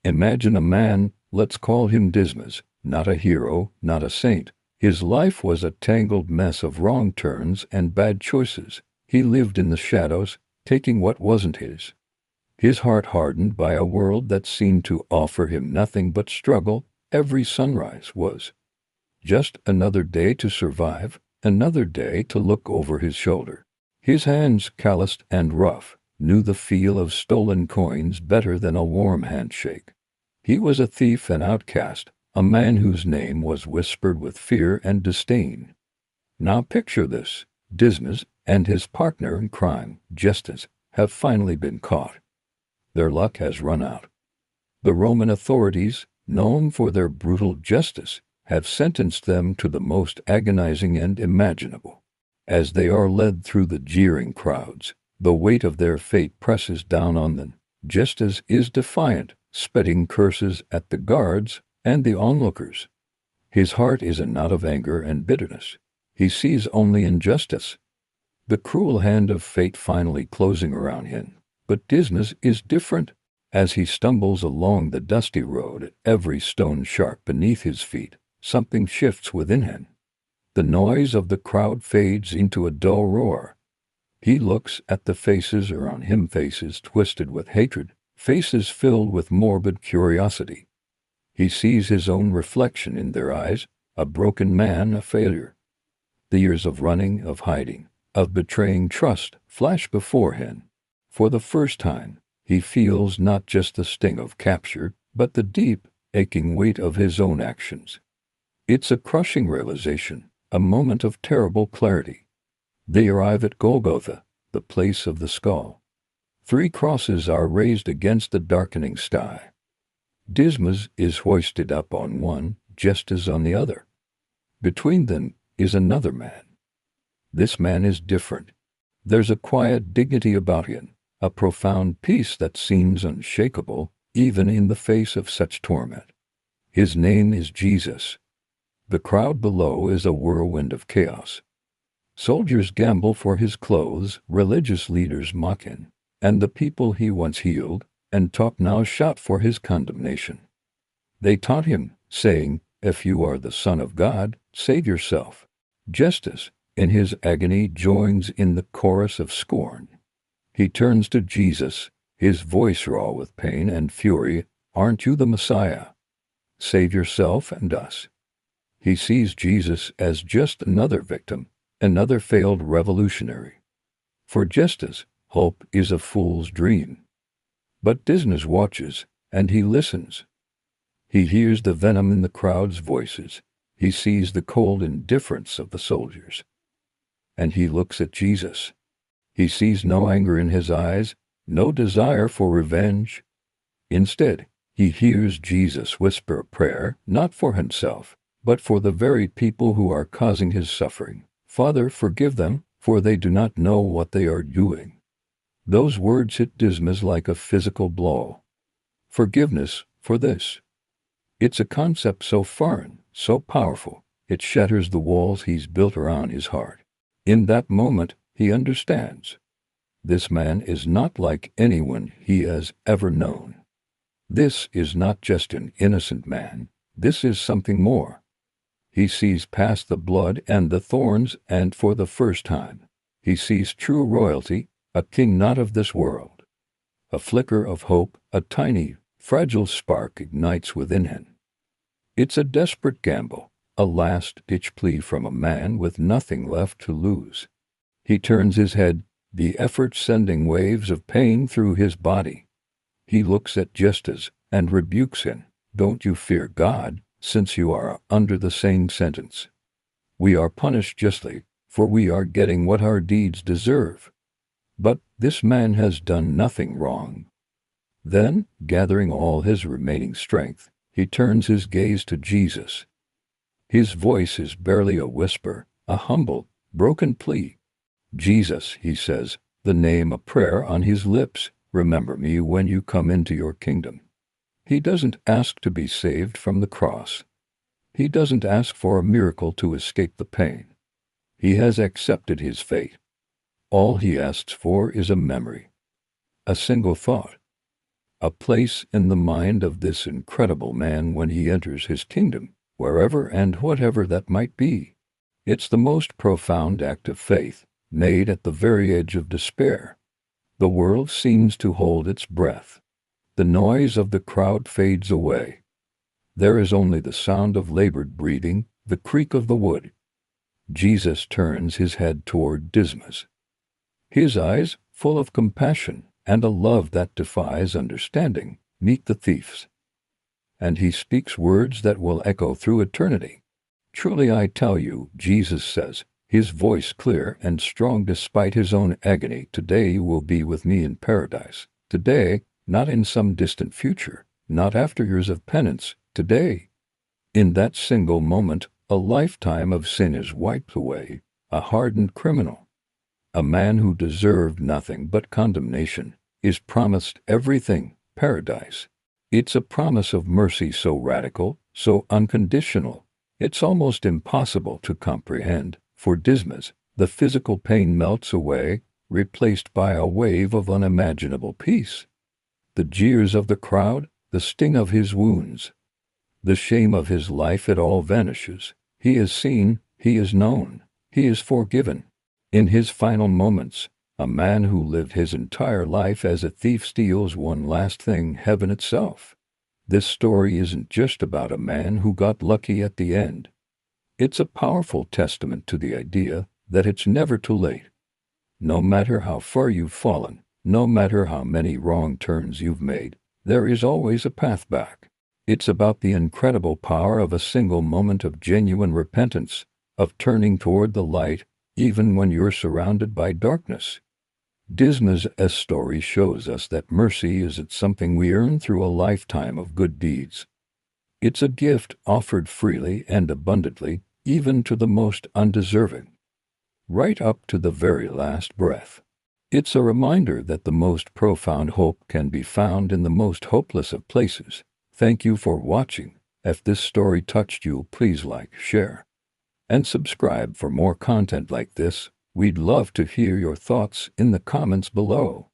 Imagine a man, let's call him Dismas, not a hero, not a saint. His life was a tangled mess of wrong turns and bad choices. He lived in the shadows, taking what wasn't his. His heart hardened by a world that seemed to offer him nothing but struggle. Every sunrise was just another day to survive, another day to look over his shoulder. His hands, calloused and rough, knew the feel of stolen coins better than a warm handshake. He was a thief and outcast, a man whose name was whispered with fear and disdain. Now picture this: Dismas and his partner in crime, Justus, have finally been caught. Their luck has run out. The Roman authorities, known for their brutal justice, have sentenced them to the most agonizing end imaginable. As they are led through the jeering crowds, the weight of their fate presses down on them. Justus is defiant, spitting curses at the guards and the onlookers. His heart is a knot of anger and bitterness. He sees only injustice, the cruel hand of fate finally closing around him. But Dismas is different. As he stumbles along the dusty road, every stone sharp beneath his feet, something shifts within him. The noise of the crowd fades into a dull roar. He looks at the faces around him, faces twisted with hatred, faces filled with morbid curiosity. He sees his own reflection in their eyes, a broken man, a failure. The years of running, of hiding, of betraying trust flash before him. For the first time, he feels not just the sting of capture, but the deep, aching weight of his own actions. It's a crushing realization, a moment of terrible clarity. They arrive at Golgotha, the place of the skull. 3 crosses are raised against the darkening sky. Dismas is hoisted up on one, Justus on the other. Between them is another man. This man is different. There's a quiet dignity about him, a profound peace that seems unshakable, even in the face of such torment. His name is Jesus. The crowd below is a whirlwind of chaos. Soldiers gamble for his clothes, religious leaders mock him, and the people he once healed and taught now shout for his condemnation. They taunt him, saying, "If you are the Son of God, save yourself." Justus, in his agony, joins in the chorus of scorn. He turns to Jesus, his voice raw with pain and fury. "Aren't you the Messiah? Save yourself and us." He sees Jesus as just another victim, another failed revolutionary. For Justus, hope is a fool's dream. But Dismas watches, and he listens. He hears the venom in the crowd's voices. He sees the cold indifference of the soldiers. And he looks at Jesus. He sees no anger in his eyes, no desire for revenge. Instead, he hears Jesus whisper a prayer, not for himself, but for the very people who are causing his suffering. "Father, forgive them, for they do not know what they are doing." Those words hit Dismas like a physical blow. Forgiveness for this. It's a concept so foreign, so powerful, it shatters the walls he's built around his heart. In that moment, he understands. This man is not like anyone he has ever known. This is not just an innocent man. This is something more. He sees past the blood and the thorns, and for the first time, he sees true royalty, a king not of this world. A flicker of hope, a tiny, fragile spark ignites within him. It's a desperate gamble, a last-ditch plea from a man with nothing left to lose. He turns his head, the effort sending waves of pain through his body. He looks at Justus and rebukes him. "Don't you fear God, since you are under the same sentence? We are punished justly, for we are getting what our deeds deserve. But this man has done nothing wrong." Then, gathering all his remaining strength, he turns his gaze to Jesus. His voice is barely a whisper, a humble, broken plea. "Jesus," he says, the name a prayer on his lips, "remember me when you come into your kingdom." He doesn't ask to be saved from the cross. He doesn't ask for a miracle to escape the pain. He has accepted his fate. All he asks for is a memory, a single thought. a place in the mind of this incredible man when he enters his kingdom, wherever and whatever that might be. It's the most profound act of faith, made at the very edge of despair. The world seems to hold its breath. The noise of the crowd fades away. There is only the sound of labored breathing, the creak of the wood. Jesus turns his head toward Dismas. His eyes, full of compassion and a love that defies understanding, meet the thief's. And he speaks words that will echo through eternity. "Truly I tell you," Jesus says, his voice clear and strong despite his own agony, "today you will be with me in paradise. Today, not in some distant future, not after years of penance, today." In that single moment, a lifetime of sin is wiped away. A hardened criminal, a man who deserved nothing but condemnation, is promised everything, paradise. It's a promise of mercy so radical, so unconditional, it's almost impossible to comprehend. For Dismas, the physical pain melts away, replaced by a wave of unimaginable peace. The jeers of the crowd, the sting of his wounds, the shame of his life, it all vanishes. He is seen, he is known, he is forgiven. In his final moments, a man who lived his entire life as a thief steals one last thing: heaven itself. This story isn't just about a man who got lucky at the end. It's a powerful testament to the idea that it's never too late. No matter how far you've fallen, no matter how many wrong turns you've made, there is always a path back. It's about the incredible power of a single moment of genuine repentance, of turning toward the light, even when you're surrounded by darkness. Dismas' story shows us that mercy isn't something we earn through a lifetime of good deeds. It's a gift offered freely and abundantly, even to the most undeserving, right up to the very last breath. It's a reminder that the most profound hope can be found in the most hopeless of places. Thank you for watching. If this story touched you, please like, share, and subscribe for more content like this. We'd love to hear your thoughts in the comments below.